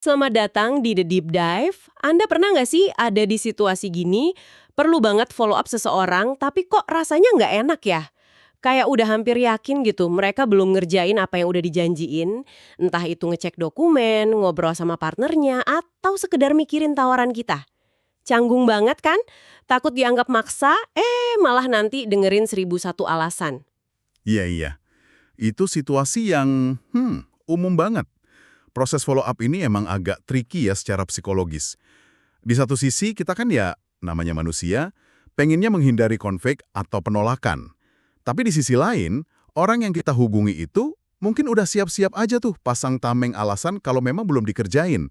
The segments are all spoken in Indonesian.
Selamat datang di The Deep Dive. Anda pernah nggak sih ada di situasi gini, perlu banget follow up seseorang, tapi kok rasanya nggak enak ya? Kayak udah hampir yakin gitu, mereka belum ngerjain apa yang udah dijanjiin. Entah itu ngecek dokumen, ngobrol sama partnernya, atau sekedar mikirin tawaran kita. Canggung banget kan? Takut dianggap maksa, malah nanti dengerin 1001 alasan. Iya, iya. Itu situasi yang, umum banget. Proses follow up ini emang agak tricky ya secara psikologis. Di satu sisi kita kan ya, namanya manusia, pengennya menghindari konflik atau penolakan. Tapi di sisi lain, orang yang kita hubungi itu mungkin udah siap-siap aja tuh pasang tameng alasan kalau memang belum dikerjain.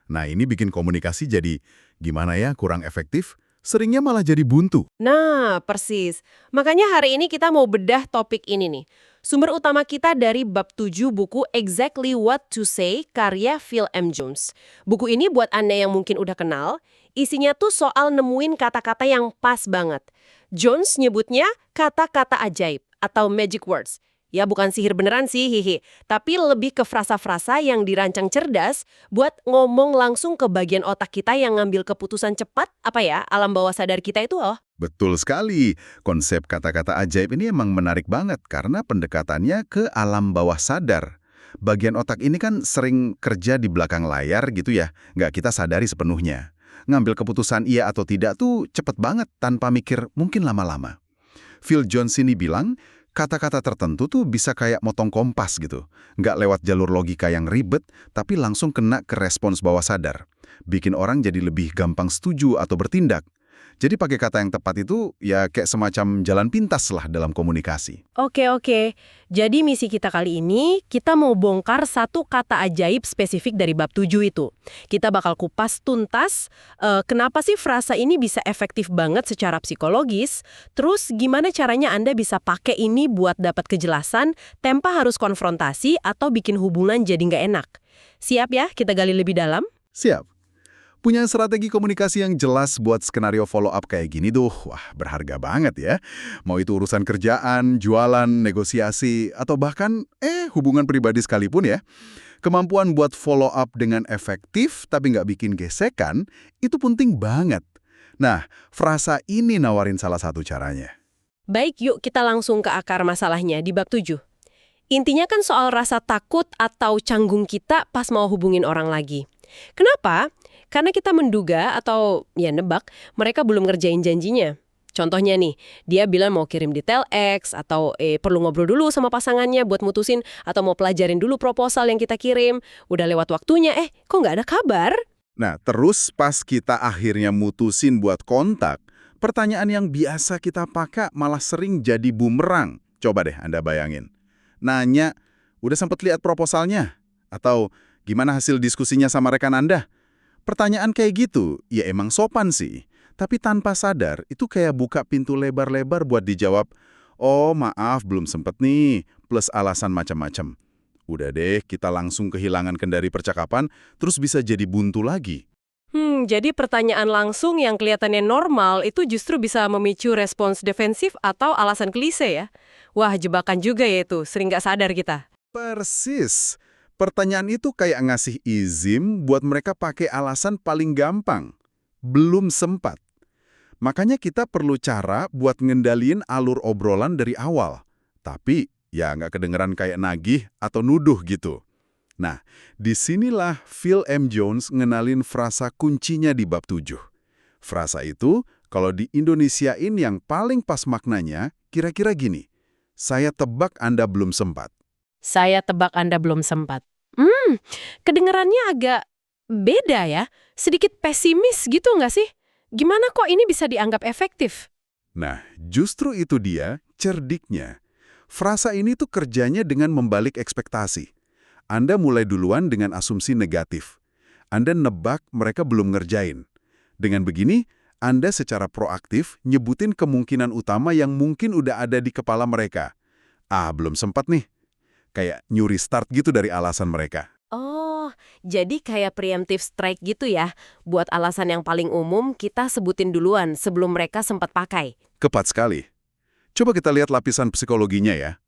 Nah ini bikin komunikasi jadi, gimana ya, kurang efektif, seringnya malah jadi buntu. Nah, persis. Makanya hari ini kita mau bedah topik ini nih. Sumber utama kita dari bab 7 buku Exactly What to Say karya Phil M. Jones. Buku ini buat Anda yang mungkin udah kenal, isinya tuh soal nemuin kata-kata yang pas banget. Jones nyebutnya kata-kata ajaib atau magic words. Ya bukan sihir beneran sih, hihi. Tapi lebih ke frasa-frasa yang dirancang cerdas buat ngomong langsung ke bagian otak kita yang ngambil keputusan cepat, alam bawah sadar kita itu loh. Betul sekali. Konsep kata-kata ajaib ini emang menarik banget karena pendekatannya ke alam bawah sadar. Bagian otak ini kan sering kerja di belakang layar gitu ya, nggak kita sadari sepenuhnya. Ngambil keputusan iya atau tidak tuh cepet banget tanpa mikir mungkin lama-lama. Phil Jones ini bilang, kata-kata tertentu tuh bisa kayak motong kompas gitu. Nggak lewat jalur logika yang ribet, tapi langsung kena ke respons bawah sadar. Bikin orang jadi lebih gampang setuju atau bertindak. Jadi pakai kata yang tepat itu ya kayak semacam jalan pintas lah dalam komunikasi. Oke. Jadi misi kita kali ini, kita mau bongkar satu kata ajaib spesifik dari bab 7 itu. Kita bakal kupas tuntas, kenapa sih frasa ini bisa efektif banget secara psikologis, terus gimana caranya Anda bisa pakai ini buat dapat kejelasan, tanpa harus konfrontasi atau bikin hubungan jadi nggak enak. Siap ya, kita gali lebih dalam? Siap. Punya strategi komunikasi yang jelas buat skenario follow-up kayak gini tuh, wah berharga banget ya. Mau itu urusan kerjaan, jualan, negosiasi, atau bahkan hubungan pribadi sekalipun ya. Kemampuan buat follow-up dengan efektif tapi nggak bikin gesekan, itu penting banget. Nah, frasa ini nawarin salah satu caranya. Baik, yuk kita langsung ke akar masalahnya di bab 7. Intinya kan soal rasa takut atau canggung kita pas mau hubungin orang lagi. Kenapa? Karena kita menduga atau ya nebak mereka belum ngerjain janjinya. Contohnya nih, dia bilang mau kirim detail X atau perlu ngobrol dulu sama pasangannya buat mutusin atau mau pelajarin dulu proposal yang kita kirim. Udah lewat waktunya, kok nggak ada kabar? Nah, terus pas kita akhirnya mutusin buat kontak, pertanyaan yang biasa kita pakai malah sering jadi bumerang. Coba deh Anda bayangin. Nanya, udah sempet lihat proposalnya? Atau gimana hasil diskusinya sama rekan Anda? Pertanyaan kayak gitu, ya emang sopan sih. Tapi tanpa sadar, itu kayak buka pintu lebar-lebar buat dijawab, oh maaf belum sempet nih, plus alasan macam-macam. Udah deh, kita langsung kehilangan kendali percakapan, terus bisa jadi buntu lagi. Jadi pertanyaan langsung yang kelihatannya normal itu justru bisa memicu respons defensif atau alasan klise ya. Wah, jebakan juga ya itu, sering nggak sadar kita. Persis. Pertanyaan itu kayak ngasih izin buat mereka pakai alasan paling gampang. Belum sempat. Makanya kita perlu cara buat ngendaliin alur obrolan dari awal. Tapi ya nggak kedengeran kayak nagih atau nuduh gitu. Nah, disinilah Phil M. Jones ngenalin frasa kuncinya di bab 7. Frasa itu, kalau di Indonesiain yang paling pas maknanya, kira-kira gini. Saya tebak Anda belum sempat. Saya tebak Anda belum sempat. Kedengarannya agak beda ya. Sedikit pesimis gitu nggak sih? Gimana kok ini bisa dianggap efektif? Nah, justru itu dia cerdiknya. Frasa ini tuh kerjanya dengan membalik ekspektasi. Anda mulai duluan dengan asumsi negatif. Anda nebak mereka belum ngerjain. Dengan begini, Anda secara proaktif nyebutin kemungkinan utama yang mungkin udah ada di kepala mereka. Belum sempat nih. Kayak nyuri start gitu dari alasan mereka. Oh, jadi kayak preemptive strike gitu ya. Buat alasan yang paling umum, kita sebutin duluan sebelum mereka sempat pakai. Tepat sekali. Coba kita lihat lapisan psikologinya ya.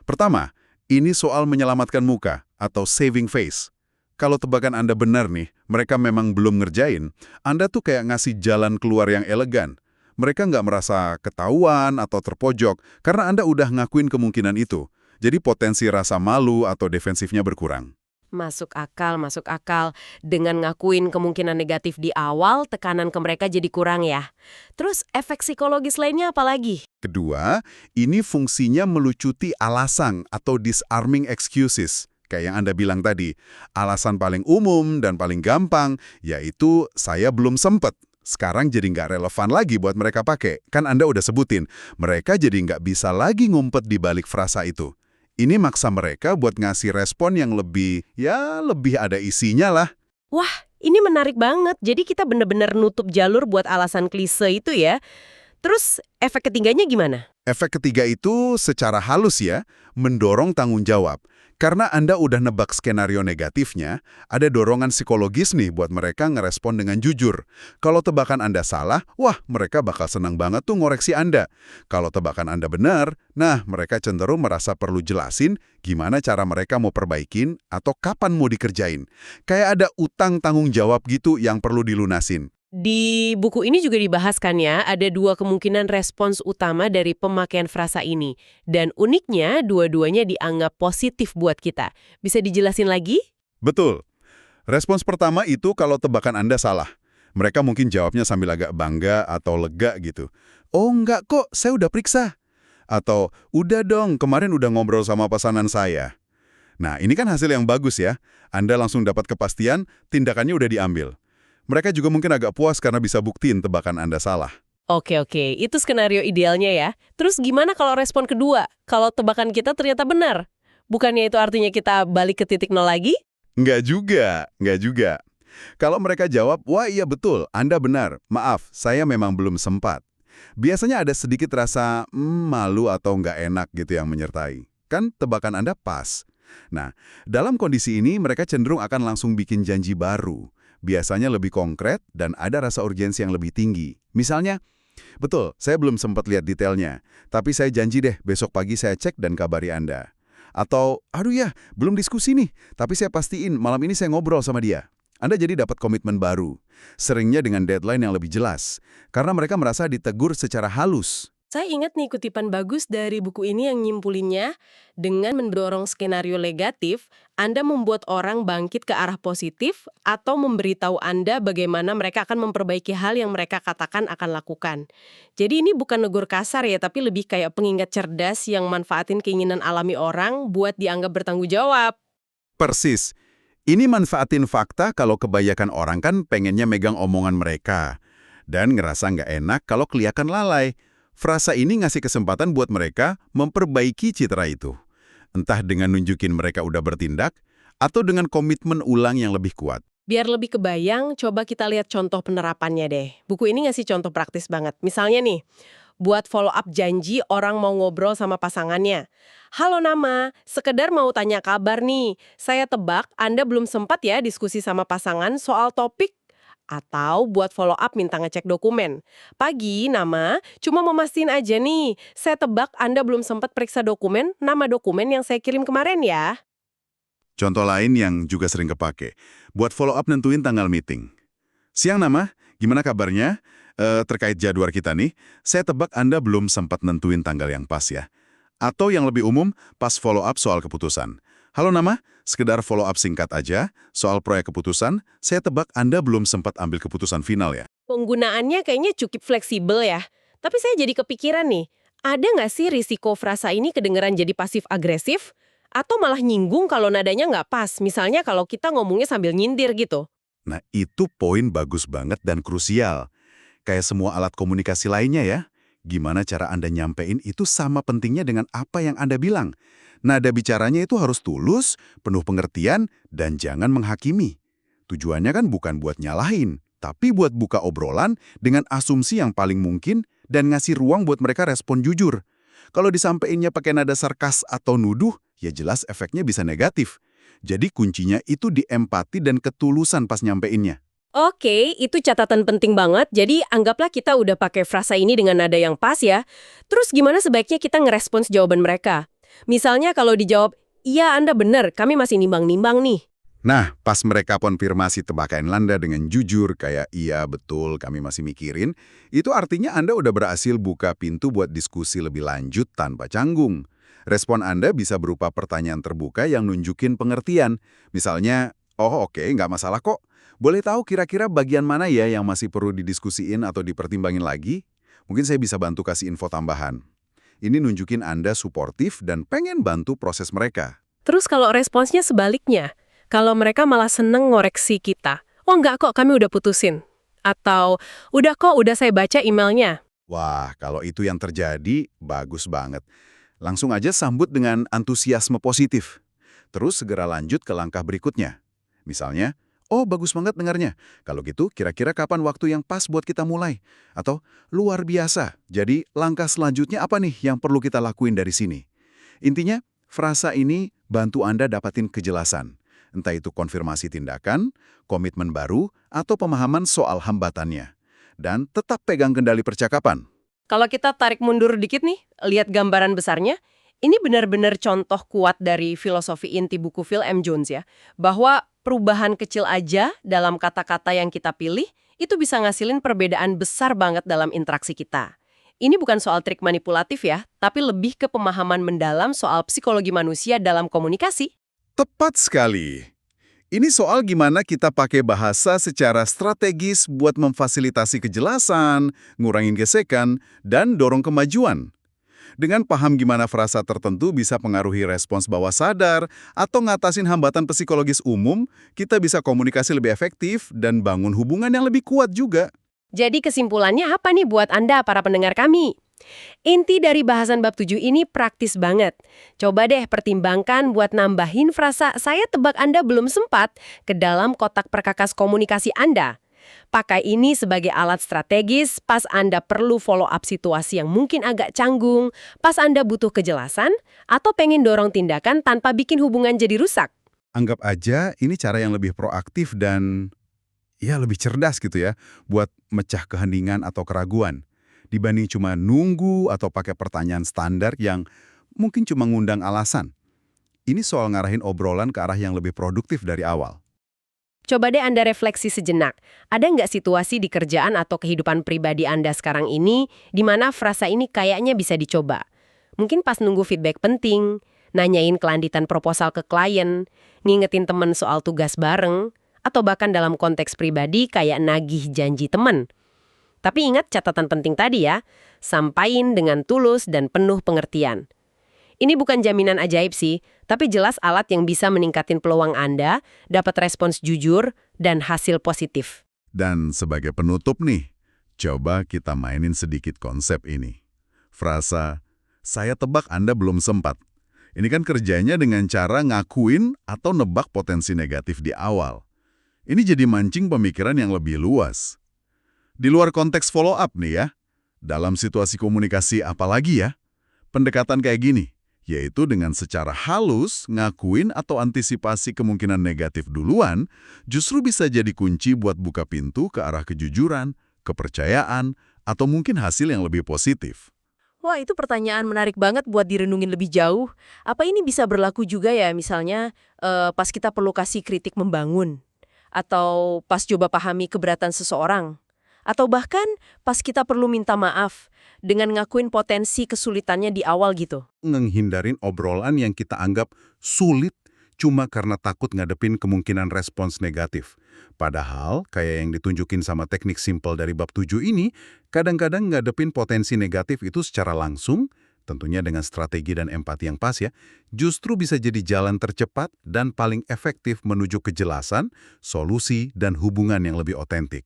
Pertama, ini soal menyelamatkan muka atau saving face. kalau tebakan Anda benar nih, mereka memang belum ngerjain, Anda tuh kayak ngasih jalan keluar yang elegan. Mereka nggak merasa ketahuan atau terpojok karena Anda udah ngakuin kemungkinan itu. Jadi potensi rasa malu atau defensifnya berkurang. Masuk akal, masuk akal. Dengan ngakuin kemungkinan negatif di awal, tekanan ke mereka jadi kurang ya. Terus efek psikologis lainnya apa lagi? Kedua, ini fungsinya melucuti alasan atau disarming excuses. Kayak yang Anda bilang tadi, alasan paling umum dan paling gampang, yaitu saya belum sempet. Sekarang jadi nggak relevan lagi buat mereka pakai. Kan Anda udah sebutin, mereka jadi nggak bisa lagi ngumpet di balik frasa itu. Ini maksa mereka buat ngasih respon yang lebih ada isinya lah. Wah, ini menarik banget. Jadi kita benar-benar nutup jalur buat alasan klise itu ya. Terus efek ketiganya gimana? Efek ketiga itu secara halus ya, mendorong tanggung jawab. Karena Anda udah nebak skenario negatifnya, ada dorongan psikologis nih buat mereka ngerespon dengan jujur. Kalau tebakan Anda salah, wah mereka bakal senang banget tuh ngoreksi Anda. Kalau tebakan Anda benar, nah mereka cenderung merasa perlu jelasin gimana cara mereka mau perbaikin atau kapan mau dikerjain. Kayak ada utang tanggung jawab gitu yang perlu dilunasin. Di buku ini juga dibahaskan ya, ada dua kemungkinan respons utama dari pemakaian frasa ini. Dan uniknya, dua-duanya dianggap positif buat kita. Bisa dijelasin lagi? Betul. Respons pertama itu kalau tebakan Anda salah. Mereka mungkin jawabnya sambil agak bangga atau lega gitu. Oh enggak kok, saya udah periksa. Atau, udah dong, kemarin udah ngobrol sama pasangan saya. Nah, ini kan hasil yang bagus ya. Anda langsung dapat kepastian, tindakannya udah diambil. Mereka juga mungkin agak puas karena bisa buktiin tebakan Anda salah. Oke, itu skenario idealnya ya. Terus gimana kalau respon kedua? Kalau tebakan kita ternyata benar? Bukannya itu artinya kita balik ke titik nol lagi? Nggak juga. Kalau mereka jawab, wah iya betul, Anda benar, maaf, saya memang belum sempat. Biasanya ada sedikit rasa malu atau nggak enak gitu yang menyertai. Kan tebakan Anda pas. Nah, dalam kondisi ini mereka cenderung akan langsung bikin janji baru. Biasanya lebih konkret dan ada rasa urgensi yang lebih tinggi. Misalnya, betul, saya belum sempat lihat detailnya, tapi saya janji deh besok pagi saya cek dan kabari Anda. Atau, aduh ya, belum diskusi nih, tapi saya pastiin malam ini saya ngobrol sama dia. Anda jadi dapat komitmen baru, seringnya dengan deadline yang lebih jelas, karena mereka merasa ditegur secara halus. Saya ingat nih kutipan bagus dari buku ini yang nyimpulinnya, dengan mendorong skenario negatif, Anda membuat orang bangkit ke arah positif atau memberitahu Anda bagaimana mereka akan memperbaiki hal yang mereka katakan akan lakukan. Jadi ini bukan negur kasar ya, tapi lebih kayak pengingat cerdas yang manfaatin keinginan alami orang buat dianggap bertanggung jawab. Persis. Ini manfaatin fakta kalau kebanyakan orang kan pengennya megang omongan mereka. Dan ngerasa nggak enak kalau kelihatan lalai. Frasa ini ngasih kesempatan buat mereka memperbaiki citra itu. Entah dengan nunjukin mereka udah bertindak, atau dengan komitmen ulang yang lebih kuat. Biar lebih kebayang, coba kita lihat contoh penerapannya deh. Buku ini ngasih contoh praktis banget. Misalnya nih, buat follow up janji orang mau ngobrol sama pasangannya. Halo Nama, sekedar mau tanya kabar nih. Saya tebak Anda belum sempat ya diskusi sama pasangan soal topik. Atau buat follow up minta ngecek dokumen. Pagi, Nama, cuma mau mastiin aja nih. Saya tebak Anda belum sempat periksa dokumen, nama dokumen yang saya kirim kemarin ya. Contoh lain yang juga sering kepake, buat follow up nentuin tanggal meeting. Siang Nama, gimana kabarnya? Terkait jadwal kita nih, saya tebak Anda belum sempat nentuin tanggal yang pas ya. Atau yang lebih umum, pas follow up soal keputusan. Halo Nama, sekedar follow up singkat aja, soal proyek keputusan, saya tebak Anda belum sempat ambil keputusan final ya. Penggunaannya kayaknya cukup fleksibel ya. Tapi saya jadi kepikiran nih, ada nggak sih risiko frasa ini kedengeran jadi pasif-agresif? Atau malah nyinggung kalau nadanya nggak pas, misalnya kalau kita ngomongnya sambil nyindir gitu. Nah, itu poin bagus banget dan krusial. Kayak semua alat komunikasi lainnya ya. Gimana cara Anda nyampein itu sama pentingnya dengan apa yang Anda bilang. Nada bicaranya itu harus tulus, penuh pengertian, dan jangan menghakimi. Tujuannya kan bukan buat nyalahin, tapi buat buka obrolan dengan asumsi yang paling mungkin dan ngasih ruang buat mereka respon jujur. Kalau disampeinnya pakai nada sarkas atau nuduh, ya jelas efeknya bisa negatif. Jadi kuncinya itu di empati dan ketulusan pas nyampeinnya. Oke, itu catatan penting banget. Jadi anggaplah kita udah pakai frasa ini dengan nada yang pas ya. Terus gimana sebaiknya kita ngerespons jawaban mereka? Misalnya kalau dijawab, iya Anda benar, kami masih nimbang-nimbang nih. Nah, pas mereka konfirmasi tebakan Anda dengan jujur, kayak iya betul kami masih mikirin, itu artinya Anda udah berhasil buka pintu buat diskusi lebih lanjut tanpa canggung. Respon Anda bisa berupa pertanyaan terbuka yang nunjukin pengertian. Misalnya, oh oke, nggak masalah kok. Boleh tahu kira-kira bagian mana ya yang masih perlu didiskusiin atau dipertimbangin lagi? Mungkin saya bisa bantu kasih info tambahan. Ini nunjukin Anda suportif dan pengen bantu proses mereka. Terus kalau responsnya sebaliknya, kalau mereka malah seneng ngoreksi kita, oh enggak kok kami udah putusin. Atau, udah kok udah saya baca emailnya. Wah, kalau itu yang terjadi, bagus banget. Langsung aja sambut dengan antusiasme positif. Terus segera lanjut ke langkah berikutnya. Misalnya, oh bagus banget dengarnya. Kalau gitu, kira-kira kapan waktu yang pas buat kita mulai? Atau, luar biasa. Jadi, langkah selanjutnya apa nih yang perlu kita lakuin dari sini? Intinya, frasa ini bantu Anda dapatin kejelasan. Entah itu konfirmasi tindakan, komitmen baru, atau pemahaman soal hambatannya. Dan tetap pegang kendali percakapan. Kalau kita tarik mundur dikit nih, lihat gambaran besarnya, ini benar-benar contoh kuat dari filosofi inti buku Phil M. Jones ya, bahwa perubahan kecil aja dalam kata-kata yang kita pilih, itu bisa ngasilin perbedaan besar banget dalam interaksi kita. Ini bukan soal trik manipulatif ya, tapi lebih ke pemahaman mendalam soal psikologi manusia dalam komunikasi. Tepat sekali. Ini soal gimana kita pakai bahasa secara strategis buat memfasilitasi kejelasan, ngurangin gesekan, dan dorong kemajuan. Dengan paham gimana frasa tertentu bisa pengaruhi respons bawah sadar atau ngatasin hambatan psikologis umum, kita bisa komunikasi lebih efektif dan bangun hubungan yang lebih kuat juga. Jadi kesimpulannya apa nih buat Anda para pendengar kami? Inti dari bahasan bab 7 ini praktis banget. Coba deh pertimbangkan buat nambahin frasa "saya tebak Anda belum sempat" ke dalam kotak perkakas komunikasi Anda. Pakai ini sebagai alat strategis pas Anda perlu follow up situasi yang mungkin agak canggung, pas Anda butuh kejelasan, atau pengen dorong tindakan tanpa bikin hubungan jadi rusak. Anggap aja ini cara yang lebih proaktif dan ya lebih cerdas gitu ya, buat mecah keheningan atau keraguan. Dibanding cuma nunggu atau pakai pertanyaan standar yang mungkin cuma ngundang alasan. Ini soal ngarahin obrolan ke arah yang lebih produktif dari awal. Coba deh Anda refleksi sejenak. Ada nggak situasi di kerjaan atau kehidupan pribadi Anda sekarang ini di mana frasa ini kayaknya bisa dicoba? Mungkin pas nunggu feedback penting, nanyain kelanjutan proposal ke klien, ngingetin temen soal tugas bareng, atau bahkan dalam konteks pribadi kayak nagih janji temen. Tapi ingat catatan penting tadi ya, sampain dengan tulus dan penuh pengertian. Ini bukan jaminan ajaib sih, tapi jelas alat yang bisa meningkatin peluang Anda, dapat respons jujur, dan hasil positif. Dan sebagai penutup nih, coba kita mainin sedikit konsep ini. Frasa, saya tebak Anda belum sempat. Ini kan kerjanya dengan cara ngakuin atau nebak potensi negatif di awal. Ini jadi mancing pemikiran yang lebih luas. Di luar konteks follow up nih ya, dalam situasi komunikasi apalagi ya, pendekatan kayak gini, yaitu dengan secara halus ngakuin atau antisipasi kemungkinan negatif duluan, justru bisa jadi kunci buat buka pintu ke arah kejujuran, kepercayaan, atau mungkin hasil yang lebih positif. Wah, itu pertanyaan menarik banget buat direnungin lebih jauh. Apa ini bisa berlaku juga ya, misalnya pas kita perlu kasih kritik membangun, atau pas coba pahami keberatan seseorang, atau bahkan pas kita perlu minta maaf dengan ngakuin potensi kesulitannya di awal gitu. Menghindarin obrolan yang kita anggap sulit cuma karena takut ngadepin kemungkinan respons negatif. Padahal, kayak yang ditunjukin sama teknik simpel dari bab 7 ini, kadang-kadang ngadepin potensi negatif itu secara langsung, tentunya dengan strategi dan empati yang pas ya, justru bisa jadi jalan tercepat dan paling efektif menuju kejelasan, solusi, dan hubungan yang lebih otentik.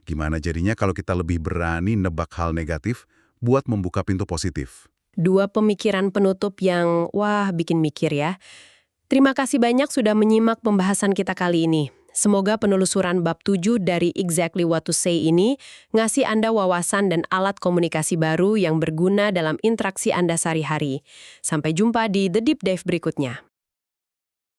Gimana jadinya kalau kita lebih berani nebak hal negatif buat membuka pintu positif? Dua pemikiran penutup yang, wah, bikin mikir ya. Terima kasih banyak sudah menyimak pembahasan kita kali ini. Semoga penelusuran bab 7 dari Exactly What to Say ini ngasih Anda wawasan dan alat komunikasi baru yang berguna dalam interaksi Anda sehari-hari. Sampai jumpa di The Deep Dive berikutnya.